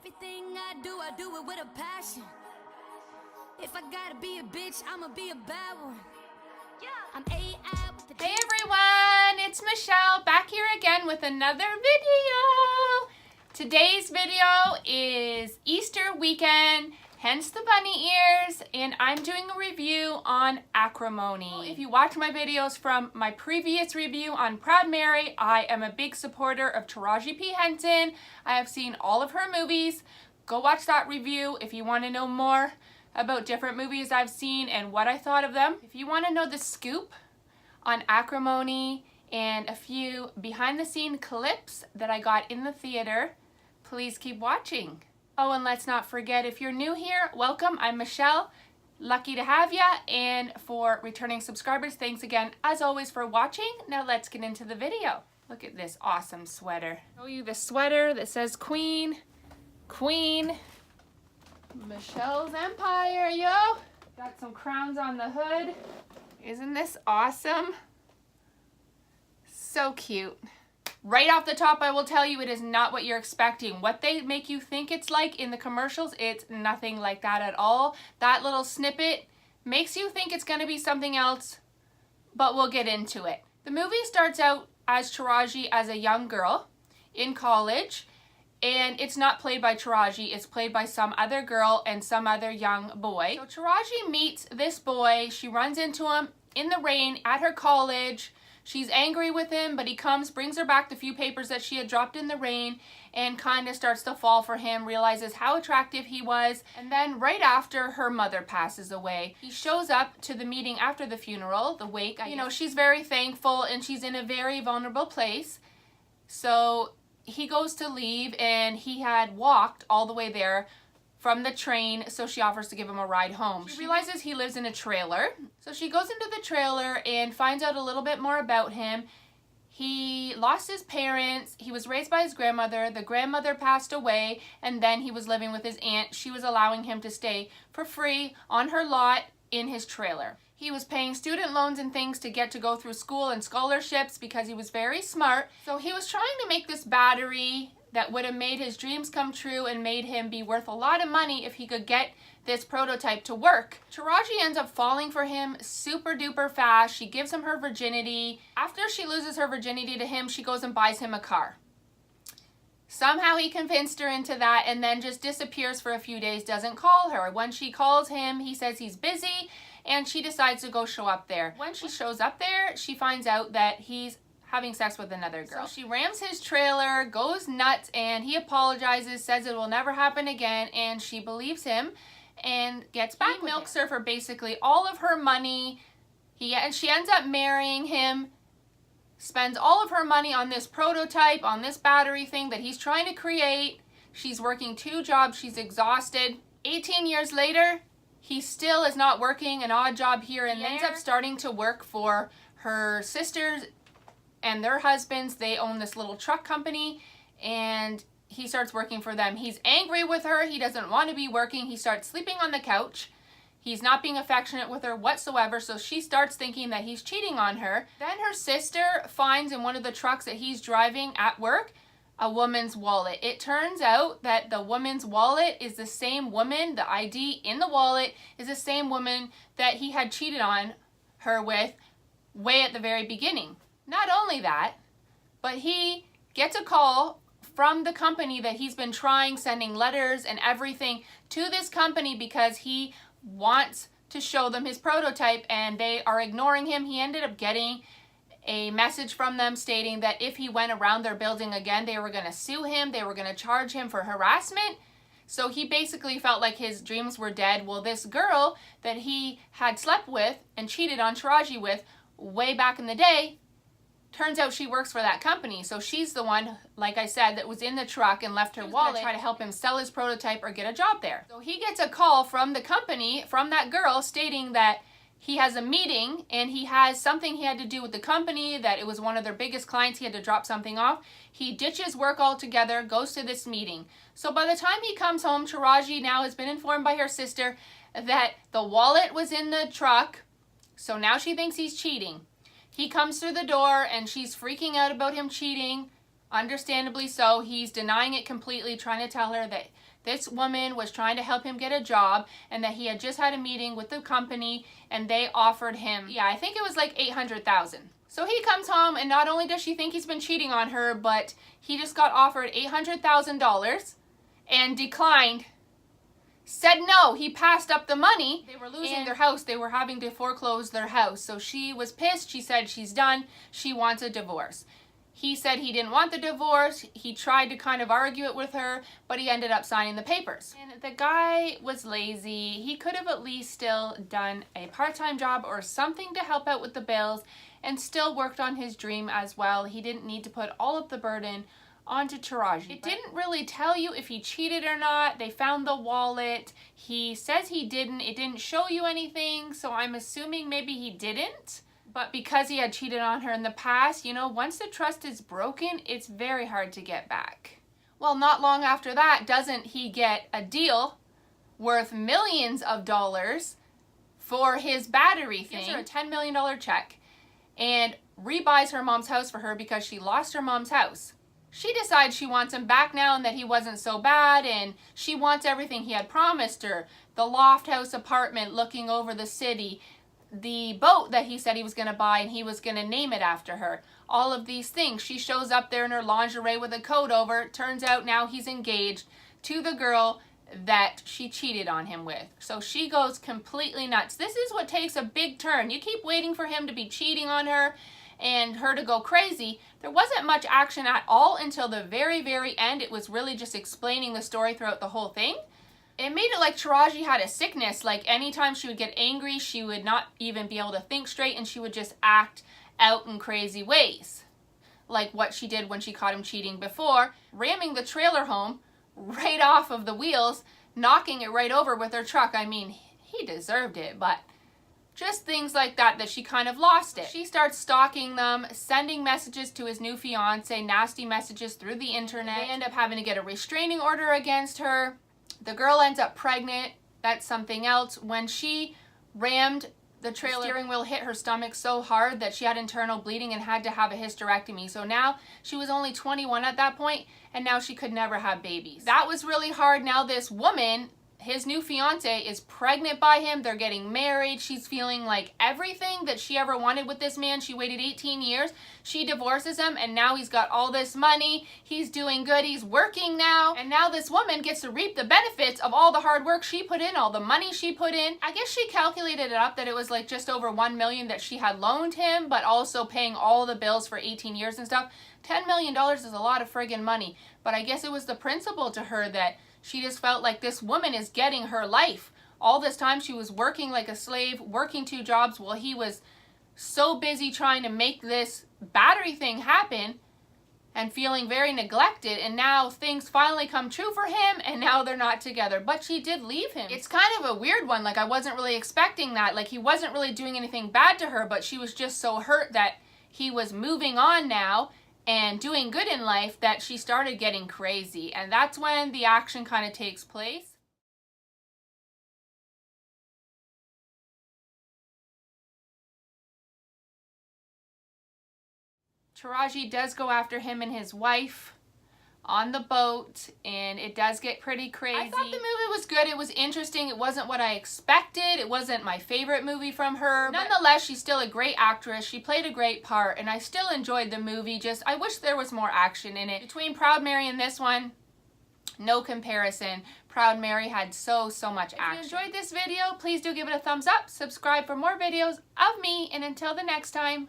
Everything I do it with a passion. If I gotta be a bitch, I'ma be a bad one. I'm AI with the Hey everyone, it's Michelle back here again with another video. Today's video is Easter weekend, hence the bunny ears, and I'm doing a review on Acrimony. If you watch my videos from my previous review on Proud Mary, I am a big supporter of Taraji P. Henson. I have seen all of her movies. Go watch that review if you want to know more about different movies I've seen and what I thought of them. If you want to know the scoop on Acrimony and a few behind the scene clips that I got in the theater, please keep watching. Oh, and let's not forget, if you're new here, welcome. I'm Michelle. Lucky to have ya. And for returning subscribers, thanks again as always for watching. Now let's get into the video. Look at this awesome sweater. I'll show you the sweater that says Queen. Queen. Michelle's Empire, yo! Got some crowns on the hood. Isn't this awesome? So cute. Right off the top, I will tell you it is not what you're expecting. What they make you think it's like in the commercials, it's nothing like that at all. That little snippet makes you think it's going to be something else, but we'll get into it. The movie starts out as Taraji as a young girl in college, and it's not played by Taraji, it's played by some other girl and some other young boy. So Taraji meets this boy, she runs into him in the rain at her college. She's angry with him, but he comes, brings her back the few papers that she had dropped in the rain, and kind of starts to fall for him, realizes how attractive he was, and then right after, her mother passes away. He shows up to the meeting after the funeral, the wake. You know, she's very thankful, and she's in a very vulnerable place. So he goes to leave, and he had walked all the way there from the train, so she offers to give him a ride home. She realizes he lives in a trailer, so she goes into the trailer and finds out a little bit more about him. He lost his parents, he was raised by his grandmother, the grandmother passed away, and then he was living with his aunt. She was allowing him to stay for free on her lot in his trailer. He was paying student loans and things to get to go through school and scholarships because he was very smart. So he was trying to make this battery that would have made his dreams come true and made him be worth a lot of money if he could get this prototype to work. Taraji ends up falling for him super duper fast. She gives him her virginity. After she loses her virginity to him, she goes and buys him a car. Somehow he convinced her into that and then just disappears for a few days, doesn't call her. When she calls him, he says he's busy, and she decides to go show up there. When she shows up there, she finds out that he's having sex with another girl. So she rams his trailer, goes nuts, and he apologizes, says it will never happen again, and she believes him and gets back with him. He milks her for basically all of her money. She ends up marrying him, spends all of her money on this prototype, on this battery thing that he's trying to create. She's working 2 jobs, she's exhausted. 18 years later, he still is not working, an odd job here and there. He ends up starting to work for her sisters and their husbands. They own this little truck company, and he starts working for them. He's angry with her. He doesn't want to be working. He starts sleeping on the couch. He's not being affectionate with her whatsoever, so she starts thinking that he's cheating on her. Then her sister finds in one of the trucks that he's driving at work a woman's wallet. It turns out that the woman's wallet is the same woman, the ID in the wallet is the same woman that he had cheated on her with way at the very beginning. Not only that, but he gets a call from the company that he's been sending letters and everything to this company because he wants to show them his prototype, and they are ignoring him. He ended up getting a message from them stating that if he went around their building again, they were going to sue him. They were going to charge him for harassment. So he basically felt like his dreams were dead. Well, this girl that he had slept with and cheated on Taraji with way back in the day, turns out she works for that company. So she's the one, like I said, that was in the truck and left her wallet to try to help him sell his prototype or get a job there. So he gets a call from the company, from that girl, stating that he has a meeting and he has something he had to do with the company, that it was one of their biggest clients, he had to drop something off. He ditches work altogether, goes to this meeting. So by the time he comes home, Taraji now has been informed by her sister that the wallet was in the truck, so now she thinks he's cheating. He comes through the door and she's freaking out about him cheating Understandably so. He's denying it completely, trying to tell her that this woman was trying to help him get a job and that he had just had a meeting with the company and they offered him, yeah, I think it was like $800,000. So he comes home and not only does she think he's been cheating on her, but he just got offered $800,000 and declined. Said no, he passed up the money. They were losing their house. They were having to foreclose their house. So she was pissed. She said she's done. She wants a divorce. He said he didn't want the divorce. He tried to kind of argue it with her, but he ended up signing the papers. And the guy was lazy. He could have at least still done a part-time job or something to help out with the bills and still worked on his dream as well. He didn't need to put all of the burden onto Taraji. It didn't really tell you if he cheated or not. They found the wallet. He says he didn't. It didn't show you anything, so I'm assuming maybe he didn't. But because he had cheated on her in the past, you know, once the trust is broken, it's very hard to get back. Well, not long after that, doesn't he get a deal worth millions of dollars for his battery thing? Gives her a $10 million check and rebuys her mom's house for her because she lost her mom's house. She decides she wants him back now and that he wasn't so bad, and she wants everything he had promised her. The loft house apartment looking over the city, the boat that he said he was going to buy and he was going to name it after her. All of these things. She shows up there in her lingerie with a coat over. Turns out now he's engaged to the girl that she cheated on him with. So she goes completely nuts. This is what takes a big turn. You keep waiting for him to be cheating on her and her to go crazy. There wasn't much action at all until the very, very end. It was really just explaining the story throughout the whole thing. It made it like Taraji had a sickness. Like anytime she would get angry, she would not even be able to think straight and she would just act out in crazy ways. Like what she did when she caught him cheating before, ramming the trailer home right off of the wheels, knocking it right over with her truck. I mean, he deserved it, but just things like that she kind of lost it. She starts stalking them, sending messages to his new fiance, nasty messages through the internet. They end up having to get a restraining order against her. The girl ends up pregnant. That's something else. When she rammed the trailer, steering wheel hit her stomach so hard that she had internal bleeding and had to have a hysterectomy. So now she was only 21 at that point, and now she could never have babies. That was really hard. Now this woman, his new fiance, is pregnant by him. They're getting married. She's feeling like everything that she ever wanted with this man. She waited 18 years. She divorces him, and now he's got all this money. He's doing good. He's working now. And now this woman gets to reap the benefits of all the hard work she put in, all the money she put in. I guess she calculated it up that it was like just over $1 million that she had loaned him, but also paying all the bills for 18 years and stuff. $10 million is a lot of friggin' money. But I guess it was the principle to her that she just felt like this woman is getting her life. All this time she was working like a slave, working 2 jobs while he was so busy trying to make this battery thing happen and feeling very neglected. And now things finally come true for him and now they're not together. But she did leave him. It's kind of a weird one. Like I wasn't really expecting that. Like he wasn't really doing anything bad to her, but she was just so hurt that he was moving on now and doing good in life that she started getting crazy. And that's when the action kind of takes place. Taraji does go after him and his wife on the boat, and it does get pretty crazy. I thought the movie was good. It was interesting. It wasn't what I expected. It wasn't my favorite movie from her. Nonetheless, she's still a great actress. She played a great part, and I still enjoyed the movie. Just, I wish there was more action in it. Between Proud Mary and this one, no comparison. Proud Mary had so much action. If you enjoyed this video, please do give it a thumbs up. Subscribe for more videos of me, and until the next time,